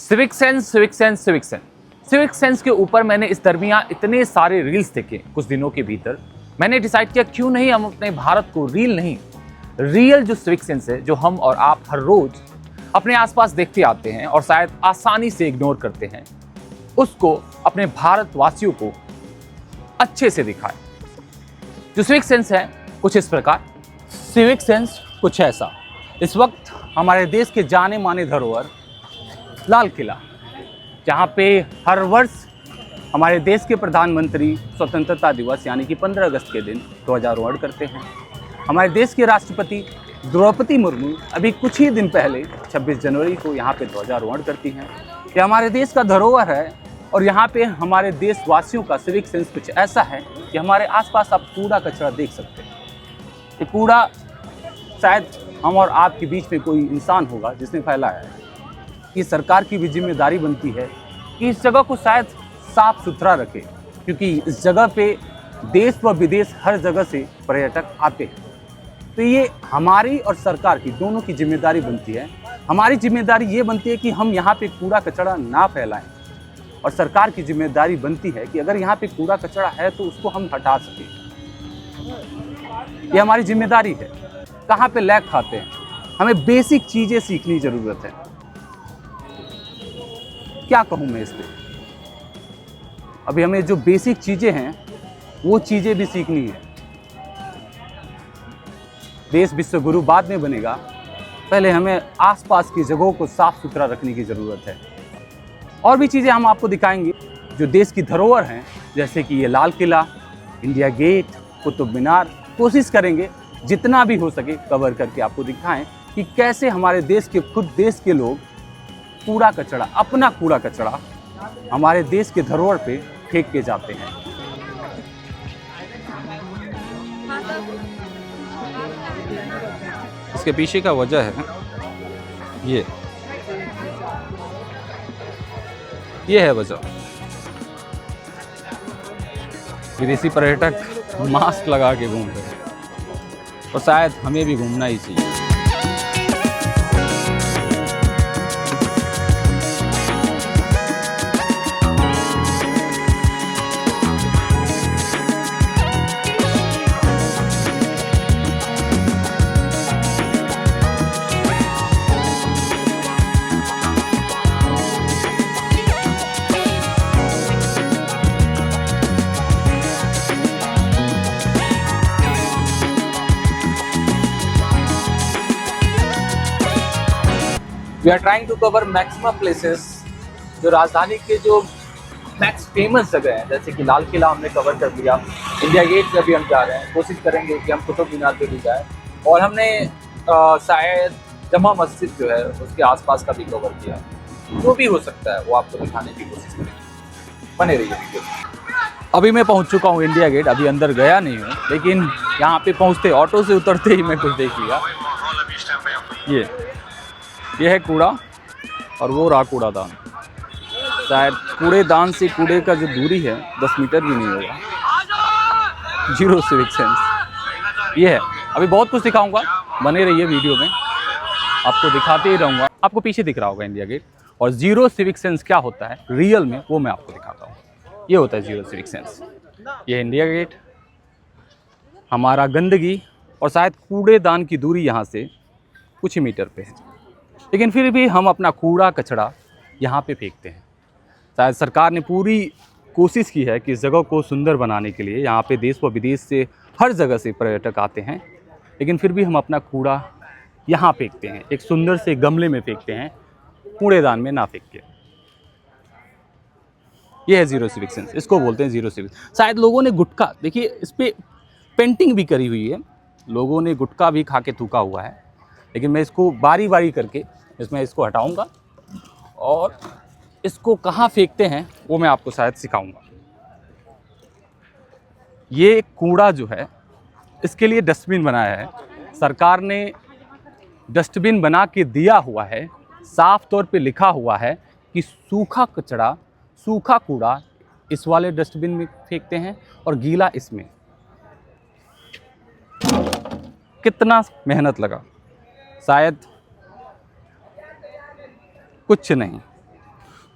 Civic sense, civic sense, civic sense. Civic sense के ऊपर मैंने इस दरमियान इतने सारे रील्स देखे कुछ दिनों के भीतर। मैंने डिसाइड किया क्यों नहीं हम अपने भारत को रील नहीं, रियल जो सिविक सेंस है, जो हम और आप हर रोज अपने आसपास देखते आते हैं और शायद आसानी से इग्नोर करते हैं, उसको अपने भारतवासियों को अच्छे से दिखाएं। जो सिविक सेंस है कुछ इस प्रकार। सिविक सेंस कुछ ऐसा। इस वक्त हमारे देश के जाने माने धरोहर लाल किला, जहाँ पे हर वर्ष हमारे देश के प्रधानमंत्री स्वतंत्रता दिवस यानी कि 15 अगस्त के दिन ध्वजारोहण करते हैं। हमारे देश के राष्ट्रपति द्रौपदी मुर्मू अभी कुछ ही दिन पहले 26 जनवरी को यहाँ पे ध्वजारोहण करती हैं। ये हमारे देश का धरोहर है और यहाँ पे हमारे देशवासियों का सिविक सेंस कुछ ऐसा है कि हमारे आसपास आप कूड़ा कचरा देख सकते हैं। ये कूड़ा शायद हम और आपके बीच में कोई इंसान होगा जिसने फैलाया है। ये सरकार की भी जिम्मेदारी बनती है कि इस जगह को शायद साफ सुथरा रखे, क्योंकि इस जगह पे देश व विदेश हर जगह से पर्यटक आते हैं। तो ये हमारी और सरकार की दोनों की जिम्मेदारी बनती है। हमारी जिम्मेदारी ये बनती है कि हम यहाँ पे कूड़ा कचरा ना फैलाएं, और सरकार की जिम्मेदारी बनती है कि अगर यहाँ पे कूड़ा कचरा है तो उसको हम हटा सकें। ये हमारी जिम्मेदारी है। कहाँ पे लैग खाते हैं, हमें बेसिक चीज़ें सीखनी ज़रूरत है। क्या कहूँ मैं इस पे, अभी हमें जो बेसिक चीज़ें हैं वो चीज़ें भी सीखनी है। देश विश्व गुरु बाद में बनेगा, पहले हमें आसपास की जगहों को साफ सुथरा रखने की ज़रूरत है। और भी चीज़ें हम आपको दिखाएंगे जो देश की धरोहर हैं, जैसे कि ये लाल किला, इंडिया गेट, कुतुब मीनार। कोशिश करेंगे जितना भी हो सके कवर करके आपको दिखाएं कि कैसे हमारे देश के खुद देश के लोग कूड़ा कचरा, अपना कूड़ा कचरा हमारे देश के धरोहर पे फेंक के जाते हैं। इसके पीछे का वजह है ये है वजह। विदेशी पर्यटक मास्क लगा के घूम रहे हैं और शायद हमें भी घूमना ही चाहिए। We are trying to cover maximum places, जो राजधानी के जो मैक्स फेमस जगह हैं, जैसे कि लाल किला हमने कवर कर लिया। इंडिया गेट पे भी हम जा रहे हैं, कोशिश करेंगे कि हम कुतुब मीनार पे भी जाएं, और हमने शायद जमा मस्जिद जो है उसके आसपास का भी कवर किया। जो भी हो सकता है वो आपको दिखाने की कोशिश करेंगे। बने रहिए वीडियो। अभी मैं पहुंच चुका हूं इंडिया गेट। अभी अंदर गया नहीं हूं, लेकिन यहाँ पे पहुंचते ऑटो से उतरते ही मैं कुछ देख लिया। ये है कूड़ा और वो रहा कूड़ादान। शायद कूड़ेदान से कूड़े का जो दूरी है 10 मीटर भी नहीं होगा। जीरो सिविक सेंस ये है। अभी बहुत कुछ दिखाऊंगा, बने रहिए वीडियो में, आपको दिखाते ही रहूँगा। आपको पीछे दिख रहा होगा इंडिया गेट। और जीरो सिविक सेंस क्या होता है रियल में, वो मैं आपको दिखाता हूँ। ये होता है जीरो सिविक सेंस। ये इंडिया गेट, हमारा गंदगी और शायद कूड़ेदान की दूरी यहाँ से कुछ ही मीटर पे है, लेकिन फिर भी हम अपना कूड़ा कचरा यहाँ पे फेंकते हैं। शायद सरकार ने पूरी कोशिश की है कि इस जगह को सुंदर बनाने के लिए। यहाँ पे देश व विदेश से हर जगह से पर्यटक आते हैं, लेकिन फिर भी हम अपना कूड़ा यहाँ फेंकते हैं। एक सुंदर से गमले में फेंकते हैं, कूड़ेदान में ना फेंक के। ये है जीरो सिविक सेंस, इसको बोलते हैं जीरो सिविक। शायद लोगों ने गुटखा, देखिए इस पर पेंटिंग भी करी हुई है, लोगों ने गुटखा भी खा के थूका हुआ है, लेकिन मैं इसको बारी बारी करके इसमें इसको हटाऊंगा और इसको कहाँ फेंकते हैं वो मैं आपको शायद सिखाऊंगा। ये कूड़ा जो है इसके लिए डस्टबिन बनाया है। सरकार ने डस्टबिन बना के दिया हुआ है, साफ तौर पे लिखा हुआ है कि सूखा कचरा, सूखा कूड़ा इस वाले डस्टबिन में फेंकते हैं और गीला इसमें। कितना मेहनत लगा, शायद कुछ नहीं,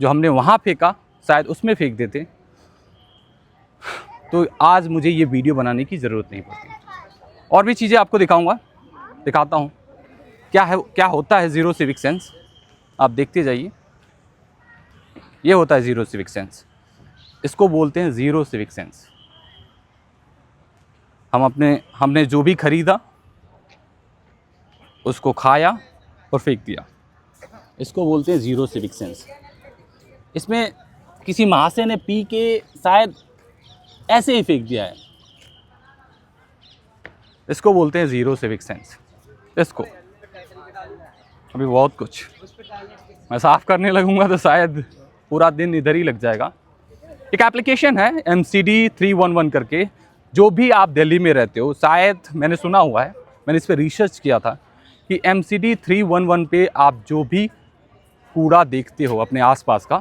जो हमने वहाँ फेंका शायद उसमें फेंक देते तो आज मुझे ये वीडियो बनाने की ज़रूरत नहीं पड़ती। और भी चीज़ें आपको दिखाता हूँ क्या होता है ज़ीरो सिविक सेंस। आप देखते जाइए। ये होता है ज़ीरो सिविक सेंस, इसको बोलते हैं ज़ीरो सिविक सेंस। हमने जो भी खरीदा उसको खाया और फेंक दिया, इसको बोलते हैं ज़ीरो सिविक सेंस। इसमें किसी महाशय ने पी के शायद ऐसे ही फेंक दिया है, इसको बोलते हैं ज़ीरो सिविक सेंस। इसको अभी बहुत कुछ मैं साफ़ करने लगूंगा तो शायद पूरा दिन इधर ही लग जाएगा। एक एप्लीकेशन है MCD 311 करके, जो भी आप दिल्ली में रहते हो, शायद मैंने सुना हुआ है, मैंने इस पर रिसर्च किया था कि MCD 311 पे आप जो भी कूड़ा देखते हो अपने आसपास का,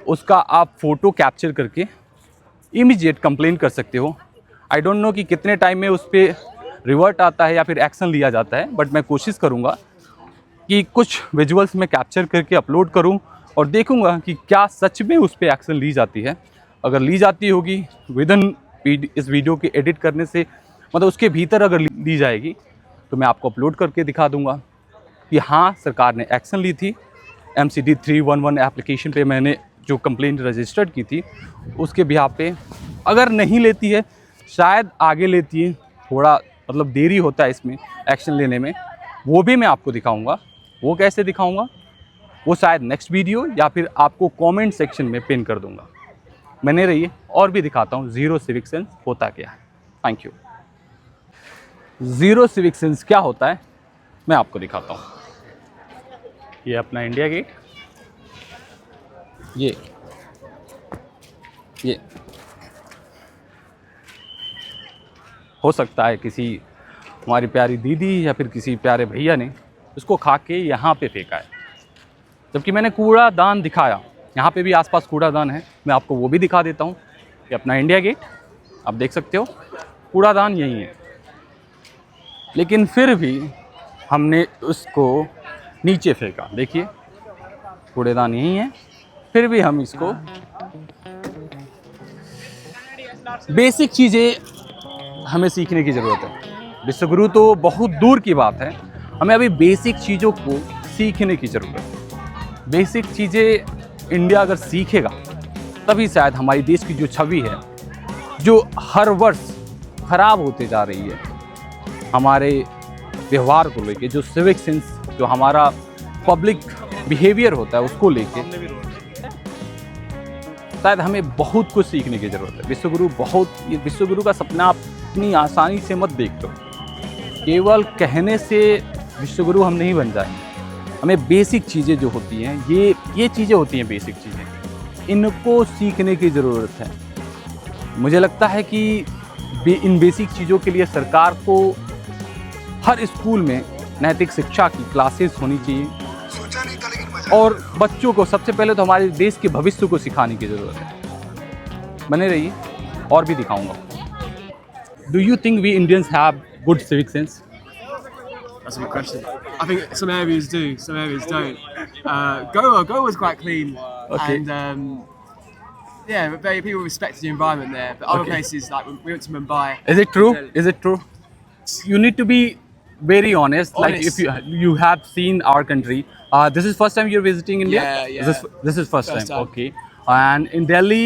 उसका आप फ़ोटो कैप्चर करके इमीडिएट कंप्लेन कर सकते हो। आई डोंट नो कि कितने टाइम में उस पर रिवर्ट आता है या फिर एक्शन लिया जाता है, बट मैं कोशिश करूँगा कि कुछ विजुअल्स में कैप्चर करके अपलोड करूँ और देखूँगा कि क्या सच में उस पर एक्शन ली जाती है। अगर ली जाती होगी विदिन इस वीडियो के एडिट करने से, मतलब उसके भीतर अगर ली जाएगी, तो मैं आपको अपलोड करके दिखा दूँगा कि हाँ सरकार ने एक्शन ली थी। MCD 311 एप्लीकेशन पे मैंने जो कंप्लेंट रजिस्टर्ड की थी उसके बिहाफ पे अगर नहीं लेती है, शायद आगे लेती है, थोड़ा मतलब देरी होता है इसमें एक्शन लेने में, वो भी मैं आपको दिखाऊंगा। वो कैसे दिखाऊंगा वो शायद नेक्स्ट वीडियो या फिर आपको कमेंट सेक्शन में पिन कर दूंगा। बने रहिए, और भी दिखाता हूँ ज़ीरो सिविक सेंस होता क्या है। Thank you. Zero civic sense क्या होता है मैं आपको दिखाता हूँ। ये अपना इंडिया गेट, ये हो सकता है किसी हमारी प्यारी दीदी या फिर किसी प्यारे भैया ने इसको खा के यहाँ पे फेंका है, जबकि मैंने कूड़ादान दिखाया। यहाँ पे भी आसपास कूड़ादान है, मैं आपको वो भी दिखा देता हूँ। ये अपना इंडिया गेट आप देख सकते हो, कूड़ादान यही है, लेकिन फिर भी हमने उसको नीचे फेंका। देखिए कूड़ेदान यही है, फिर भी हम इसको बेसिक चीज़ें हमें सीखने की ज़रूरत है। विश्वगुरु तो बहुत दूर की बात है, हमें अभी बेसिक चीज़ों को सीखने की ज़रूरत है। बेसिक चीज़ें इंडिया अगर सीखेगा तभी शायद हमारी देश की जो छवि है, जो हर वर्ष ख़राब होते जा रही है, हमारे व्यवहार को लेके, जो सिविक सेंस, जो हमारा पब्लिक बिहेवियर होता है उसको लेके, शायद हमें बहुत कुछ सीखने की ज़रूरत है। विश्वगुरु का सपना आप इतनी आसानी से मत देख लो। केवल कहने से विश्वगुरु हम नहीं बन जाएंगे। हमें बेसिक चीज़ें जो होती हैं, ये चीज़ें होती हैं बेसिक चीज़ें, इनको सीखने की ज़रूरत है। मुझे लगता है कि इन बेसिक चीज़ों के लिए सरकार को हर स्कूल में नैतिक शिक्षा की क्लासेस होनी चाहिए, और बच्चों को सबसे पहले तो हमारे देश के भविष्य को सिखाने की ज़रूरत है। बने रहिए, और भी दिखाऊंगा। Do you think we Indians have good civic sense? That's a good question. I think some areas do, some areas don't. Goa was quite clean, Okay. and yeah, people respected the environment there. But other Okay. places, like we went to Mumbai. Is it true? Is it true? You need to be very honest. Like if Honest. you have seen our country, this is first time you're visiting India. Yeah. This is first First time. time. Okay. And in Delhi,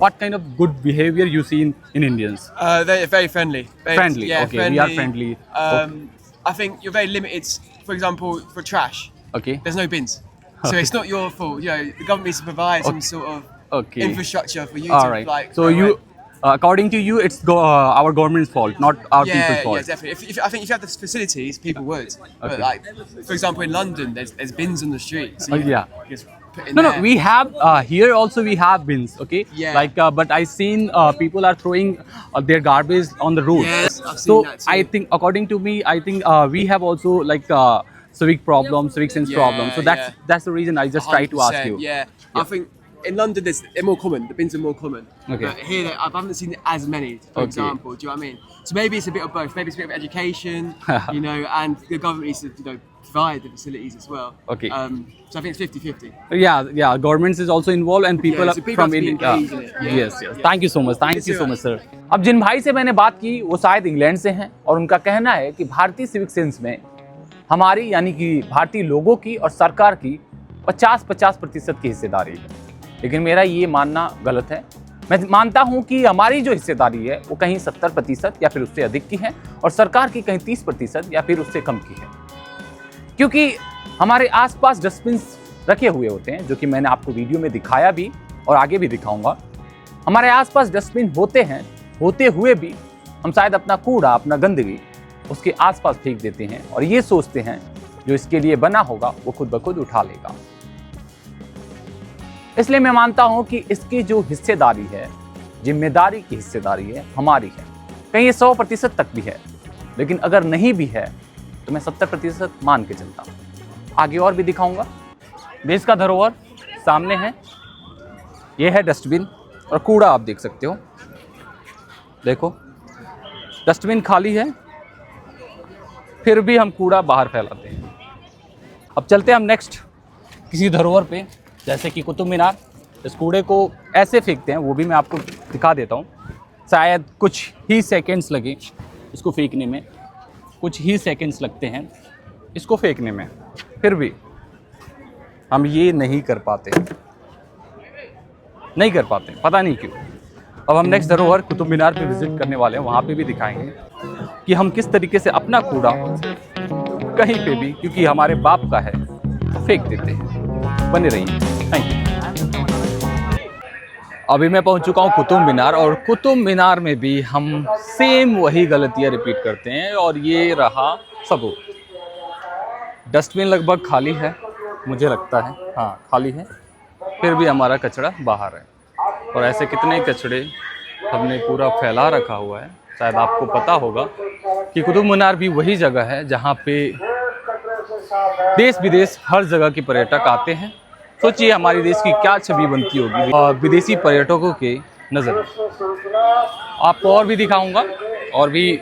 what kind of good behavior you see in Indians? They're very friendly. Friendly, Yeah, okay, we are friendly. I think you're very limited. For example, for trash, Okay. there's no bins, so it's not your fault. You know, the government needs to provide some sort of Okay. infrastructure for you All to right. like. So go you, away. according to you, it's our government's fault, not our people's fault. Yeah, definitely. I think if you have the facilities, people would. Okay. But like, for example, in London, there's bins on the street. So you Yeah. just put in No, there. we have here also we have bins, okay? Yeah. Like, but I seen people are throwing their garbage on the road. Yes, I've seen So that too. I think, according to me, I think we have also like civic problem, civic sense Yeah, problem. So that's the reason I just try to ask 100%, you. Yeah. I think in London, they're more common. The bins are more common. Okay. But here, I haven't seen as many, for example. Do you know what I mean? So maybe it's a bit of both. Maybe it's a bit of education, and the government needs to, provide the facilities as well. Okay. So I think it's 50-50. Yeah, governments is also involved and people so people from have to be India. engaged in it. Yes. Thank you so much, sir. अब जिन भाई से मैंने बात की वो शायद England से हैं और उनका कहना है कि भारतीय सिविक सेंस में हमारी यानी कि भारतीय लोगों की और सरकार की 50-50% की हिस्सेदारी है। लेकिन मेरा ये मानना गलत है। मैं मानता हूं कि हमारी जो हिस्सेदारी है वो कहीं 70% या फिर उससे अधिक की है और सरकार की कहीं 30% या फिर उससे कम की है। क्योंकि हमारे आसपास डस्टबिन रखे हुए होते हैं, जो कि मैंने आपको वीडियो में दिखाया भी और आगे भी दिखाऊंगा। हमारे आसपास डस्टबिन होते हैं, होते हुए भी हम शायद अपना कूड़ा, अपना गंदगी उसके आसपास फेंक देते हैं और ये सोचते हैं जो इसके लिए बना होगा वो खुद ब खुद उठा लेगा। इसलिए मैं मानता हूं कि इसकी जो हिस्सेदारी है, जिम्मेदारी की हिस्सेदारी है, हमारी है। कहीं ये 100% तक भी है, लेकिन अगर नहीं भी है तो मैं 70% मान के चलता हूँ। आगे और भी दिखाऊंगा। देश का धरोहर सामने है, ये है डस्टबिन और कूड़ा आप देख सकते हो। देखो डस्टबिन खाली है, फिर भी हम कूड़ा बाहर फैलाते हैं। अब चलते हैं हम नेक्स्ट किसी धरोहर पे, जैसे कि कुतुब मीनार। इस कूड़े को ऐसे फेंकते हैं, वो भी मैं आपको दिखा देता हूँ। शायद कुछ ही सेकंड्स लगे इसको फेंकने में, कुछ ही सेकंड्स लगते हैं इसको फेंकने में, फिर भी हम ये नहीं कर पाते, पता नहीं क्यों। अब हम नेक्स्ट धरोहर कुतुब मीनार पे विजिट करने वाले हैं, वहाँ पे भी दिखाएंगे कि हम किस तरीके से अपना कूड़ा कहीं पे भी, क्योंकि हमारे बाप का है, फेंक देते हैं। बने रहिए, थैंक यू। अभी मैं पहुंच चुका हूं कुतुब मीनार और कुतुब मीनार में भी हम सेम वही गलतियां रिपीट करते हैं और ये रहा सबूत। डस्टबिन लगभग खाली है, मुझे लगता है, हाँ खाली है, फिर भी हमारा कचरा बाहर है। और ऐसे कितने कचरे हमने पूरा फैला रखा हुआ है। शायद आपको पता होगा कि कुतुब मीनार भी वही जगह है जहाँ पे देश विदेश हर जगह के पर्यटक आते हैं। सोचिए हमारे देश की क्या छवि बनती होगी विदेशी पर्यटकों के नज़र में। आपको और भी दिखाऊंगा, और भी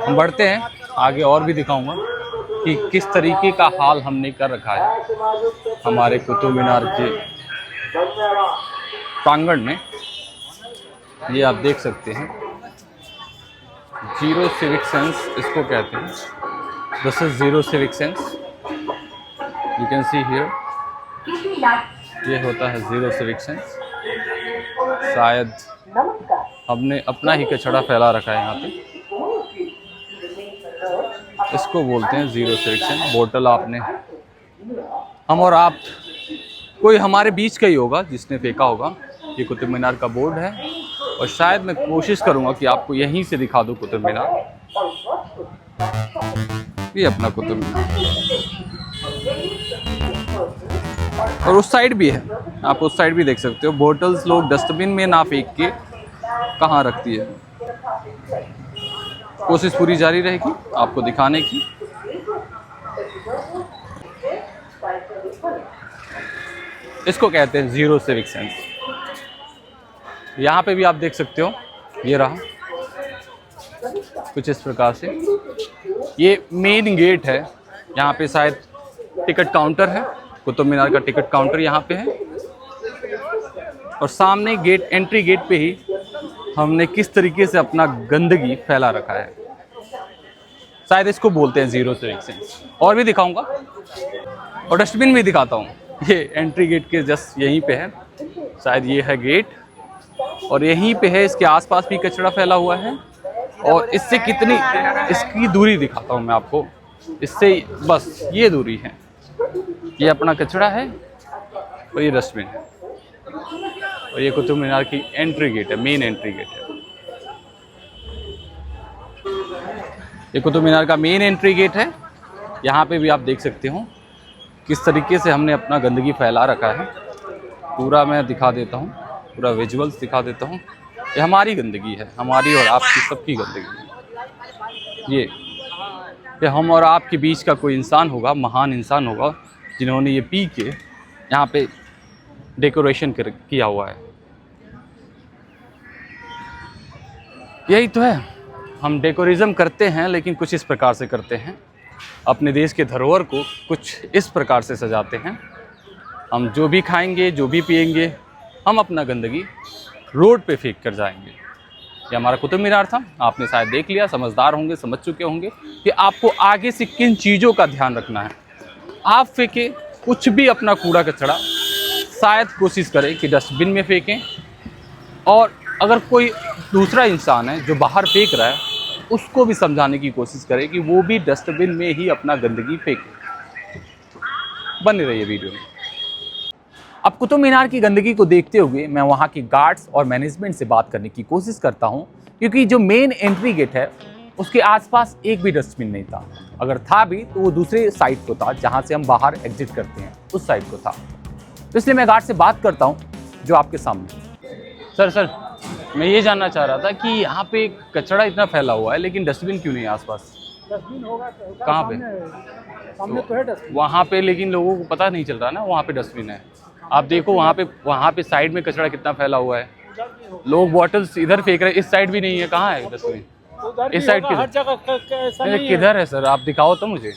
हम बढ़ते हैं आगे, और भी दिखाऊंगा कि किस तरीके का हाल हमने कर रखा है हमारे कुतुब मीनार के प्रांगण में। ये आप देख सकते हैं, जीरो सिविक सेंस इसको कहते हैं। This is zero civic sense, you can see here. ये होता है जीरो सिविक सेंस। शायद हमने अपना ही कचरा फैला रखा है यहाँ पे, इसको बोलते हैं जीरो सिविक सेंस। बोतल आपने, हम और आप, कोई हमारे बीच का ही होगा जिसने फेंका होगा। ये कुतुब मीनार का बोर्ड है और शायद मैं कोशिश करूंगा कि आपको यहीं से दिखा दूं कुतुब मीनार। ये अपना कुतुब मीनार और उस साइड भी है, आप उस साइड भी देख सकते हो। बोतल्स लोग डस्टबिन में ना फेंक के कहाँ रखती है। कोशिश पूरी जारी रहेगी आपको दिखाने की। इसको कहते हैं जीरो सिविक सेंस। यहाँ पे भी आप देख सकते हो, ये रहा कुछ इस प्रकार से। ये मेन गेट है, यहाँ पे शायद टिकट काउंटर है। कुतुब मीनार का टिकट काउंटर यहाँ पे है और सामने गेट, एंट्री गेट पे ही हमने किस तरीके से अपना गंदगी फैला रखा है। शायद इसको बोलते हैं जीरो सिविक सेंस। और भी दिखाऊंगा और डस्टबिन भी दिखाता हूँ। ये एंट्री गेट के जस्ट यहीं पे है, शायद ये है गेट और यहीं पे है। इसके आसपास भी कचरा फैला हुआ है और इससे कितनी, इसकी दूरी दिखाता हूँ मैं आपको। इससे बस ये दूरी है, ये अपना कचरा है और ये डस्टबिन है और ये कुतुब मीनार की एंट्री गेट है, मेन एंट्री गेट है। ये कुतुब मीनार का मेन एंट्री गेट है। यहाँ पे भी आप देख सकते हो किस तरीके से हमने अपना गंदगी फैला रखा है। पूरा मैं दिखा देता हूँ, पूरा विजुअल्स दिखा देता हूँ। ये हमारी गंदगी है, हमारी और आपकी सबकी गंदगी है। ये हम और आपके बीच का कोई इंसान होगा, महान इंसान होगा, जिन्होंने ये पी के यहाँ पे डेकोरेशन किया हुआ है। यही तो है, हम डेकोरिज्म करते हैं लेकिन कुछ इस प्रकार से करते हैं। अपने देश के धरोहर को कुछ इस प्रकार से सजाते हैं। हम जो भी खाएंगे, जो भी पिएंगे, हम अपना गंदगी रोड पे फेंक कर जाएंगे। ये हमारा कुतुब मीनार था, आपने शायद देख लिया, समझदार होंगे, समझ चुके होंगे कि आपको आगे से किन चीज़ों का ध्यान रखना है। आप फेंके कुछ भी अपना कूड़ा कचरा, शायद कोशिश करें कि डस्टबिन में फेंकें, और अगर कोई दूसरा इंसान है जो बाहर फेंक रहा है उसको भी समझाने की कोशिश करें कि वो भी डस्टबिन में ही अपना गंदगी फेंके। बने रहिए वीडियो में। अब कुतुब मीनार की गंदगी को देखते हुए मैं वहाँ की गार्ड्स और मैनेजमेंट से बात करने की कोशिश करता हूँ, क्योंकि जो मेन एंट्री गेट है उसके आसपास एक भी डस्टबिन नहीं था। अगर था भी तो वो दूसरे साइड को था, जहाँ से हम बाहर एग्जिट करते हैं उस साइड को था। तो इसलिए मैं गार्ड से बात करता हूँ जो आपके सामने। सर मैं ये जानना चाह रहा था कि यहाँ पे कचरा इतना फैला हुआ है लेकिन डस्टबिन क्यों नहीं है आसपास? डस्टबिन होगा कहाँ पे? सामने तो है डस्टबिन। वहाँ पे लेकिन लोगों को पता नहीं चल रहा ना वहाँ पे डस्टबिन है। आप देखो वहाँ पे साइड में कचरा कितना फैला हुआ है। लोग बॉटल्स इधर फेंक रहे हैं, इस साइड भी नहीं है। कहाँ है डस्टबिन? इस साइड हर जगह किधर है सर? आप दिखाओ तो मुझे।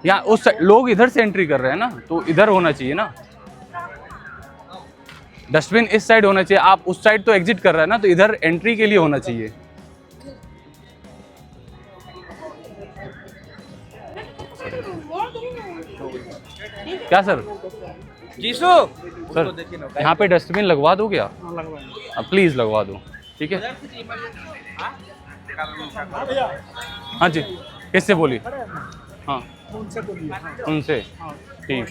यहाँ उस साइड लोग इधर से एंट्री कर रहे हैं ना, तो इधर होना चाहिए ना डस्टबिन, इस साइड होना चाहिए। आप उस साइड तो एग्जिट कर रहे हैं ना, तो इधर एंट्री के लिए होना चाहिए। क्या सर? जीसू सर यहाँ पे डस्टबिन लगवा दो क्या? प्लीज लगवा दो, ठीक है? हाँ जी, किससे बोली? हाँ उनसे, ठीक।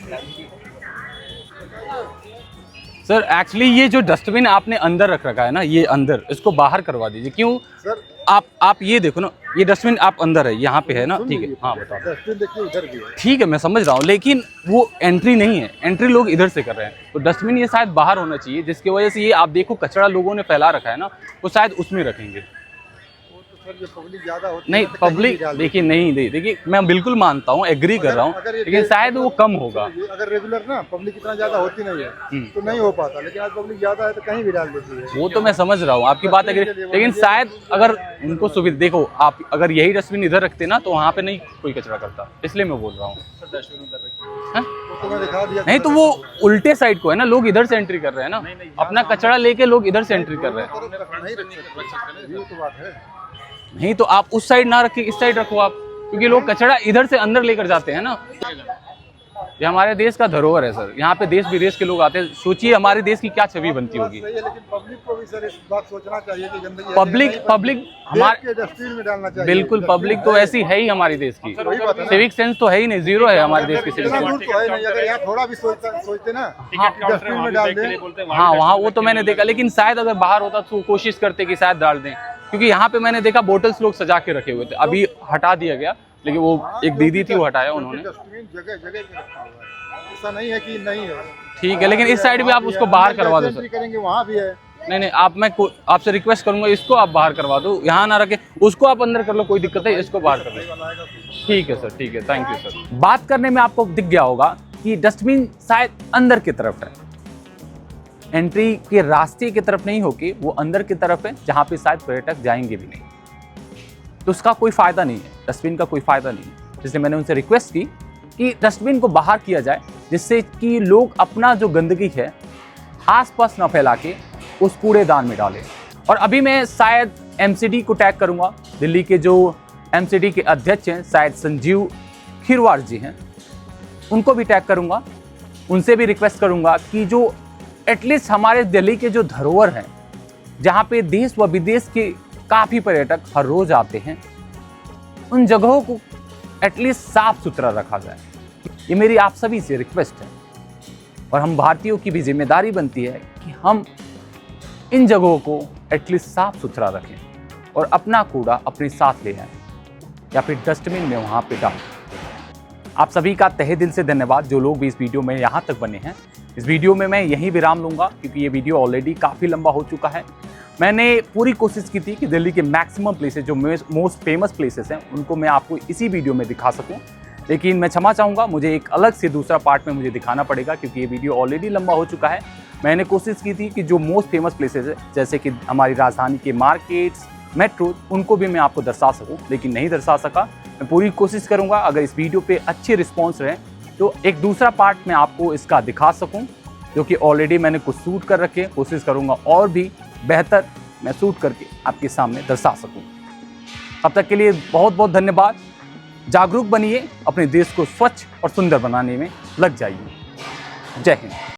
सर एक्चुअली ये जो डस्टबिन आपने अंदर रख रखा है ना, ये अंदर, इसको बाहर करवा दीजिए। क्यों सर? आप ये देखो ना, ये डस्टबिन आप अंदर है, यहाँ पे है ना, ठीक है? हाँ बताओ। डस्टबिन देखिए उधर भी है। ठीक है मैं समझ रहा हूँ, लेकिन वो एंट्री नहीं है, एंट्री लोग इधर से कर रहे हैं। तो डस्टबिन ये शायद बाहर होना चाहिए, जिसकी वजह से ये आप देखो कचरा लोगों ने फैला रखा है ना, वो शायद उसमें रखेंगे। सर जो पब्लिक ज्यादा होती नहीं है तो कहीं भी पब्लिक डाल देखिए, नहीं देखिए मैं बिल्कुल मानता हूँ, एग्री कर रहा हूँ, अगर ये लेकिन शायद वो कम होगा। ये अगर रेगुलर ना पब्लिक इतना ज्यादा होती नहीं है तो नहीं हो पाता, लेकिन आज पब्लिक ज्यादा है तो कहीं भी डाल देती है। वो तो मैं समझ रहा हूँ, आपकी बात एग्री, लेकिन शायद अगर उनको सुविधा, देखो आप अगर यही डस्टबिन इधर रखते ना तो वहाँ पे नहीं कोई कचरा करता, इसलिए मैं बोल रहा हूँ। तो मैं दिखा दिया। नहीं तो वो उल्टे साइड को है ना, लोग इधर से एंट्री कर रहे हैं ना, अपना कचरा लेके लोग इधर से एंट्री कर रहे हैं। नहीं रख सकते, ये तो बात है। नहीं तो आप उस साइड ना रखिए, इस साइड रखो आप, क्योंकि लोग कचरा इधर से अंदर लेकर जाते हैं ना। ये हमारे देश का धरोहर है सर, यहाँ पे देश विदेश के लोग आते हैं। सोचिए हमारे देश की क्या छवि बनती होगी। सही है, लेकिन पब्लिक को भी सर इस बात सोचना चाहिए कि गंदगी पब्लिक हमारे डस्टबिन में डालना चाहिए। बिल्कुल, पब्लिक तो ऐसी है ही हमारी देश की, सिविक सेंस तो है ही नहीं, जीरो है हमारे देश की सिविक इतना सेंस। दूर तो है नहीं, अगर यहाँ थोड़ा भी सोचते ना डस्टबिन में डाल दें। हाँ वहाँ वो तो मैंने देखा, लेकिन शायद अगर बाहर होता तो कोशिश करते कि शायद डाल दें, क्योंकि यहाँ पे मैंने देखा बोटल्स लोग सजा के रखे हुए थे। अभी हटा दिया गया, लेकिन वो एक दीदी थी वो हटाया उन्होंने। डस्टबिन जगह जगह पे रखा हुआ है, ऐसा नहीं है कि नहीं है। ठीक है, लेकिन इस साइड भी आप उसको बाहर करवा दो सर। करेंगे वहाँ भी है। नहीं मैं आपसे रिक्वेस्ट करूंगा, इसको आप बाहर करवा दो, यहाँ ना रखे, उसको आप अंदर कर लो, कोई दिक्कत है, इसको बाहर कर लो। ठीक है सर, ठीक है, थैंक यू सर। बात करने में आपको दिख गया होगा कि डस्टबिन शायद अंदर की तरफ है, एंट्री के रास्ते की तरफ नहीं होके वो अंदर की तरफ है, जहाँ पे शायद पर्यटक जाएंगे भी नहीं। तो उसका कोई फायदा नहीं है, डस्टबिन का कोई फायदा नहीं है। इसलिए मैंने उनसे रिक्वेस्ट की कि डस्टबिन को बाहर किया जाए, जिससे कि लोग अपना जो गंदगी है आसपास ना फैला के उस कूड़ेदान में डालें। और अभी मैं शायद एमसीडी को टैग करूंगा, दिल्ली के जो एमसीडी के अध्यक्ष हैं शायद संजीव खीरवार जी हैं, उनको भी टैग करूंगा। उनसे भी रिक्वेस्ट करूंगा कि जो एटलीस्ट हमारे दिल्ली के जो धरोहर हैं, जहाँ पे देश व विदेश के काफ़ी पर्यटक हर रोज आते हैं, उन जगहों को एटलीस्ट साफ सुथरा रखा जाए। ये मेरी आप सभी से रिक्वेस्ट है, और हम भारतीयों की भी जिम्मेदारी बनती है कि हम इन जगहों को एटलीस्ट साफ सुथरा रखें और अपना कूड़ा अपने साथ ले आएं या फिर डस्टबिन में वहाँ पे डालें। आप सभी का तहे दिल से धन्यवाद जो लोग भी इस वीडियो में यहाँ तक बने हैं। इस वीडियो में मैं यहीं विराम लूँगा, क्योंकि ये वीडियो ऑलरेडी काफ़ी लंबा हो चुका है। मैंने पूरी कोशिश की थी कि दिल्ली के मैक्सिमम प्लेसेस, जो मोस्ट फेमस प्लेसेस हैं, उनको मैं आपको इसी वीडियो में दिखा सकूं। लेकिन मैं क्षमा चाहूँगा, मुझे एक अलग से दूसरा पार्ट में मुझे दिखाना पड़ेगा क्योंकि ये वीडियो ऑलरेडी लंबा हो चुका है। मैंने कोशिश की थी कि जो मोस्ट फेमस प्लेसेस है जैसे कि हमारी राजधानी के मार्केट्स, मेट्रो, उनको भी मैं आपको दर्शा सकूं, लेकिन नहीं दर्शा सका। मैं पूरी कोशिश करूंगा अगर इस वीडियो पे अच्छे रिस्पॉन्स रहे तो एक दूसरा पार्ट में आपको इसका दिखा सकूं, जो कि ऑलरेडी मैंने कुछ शूट कर रखे। कोशिश करूंगा और भी बेहतर मैं शूट करके आपके सामने दर्शा सकूं। अब तक के लिए बहुत बहुत धन्यवाद। जागरूक बनिए, अपने देश को स्वच्छ और सुंदर बनाने में लग जाइए। जय हिंद।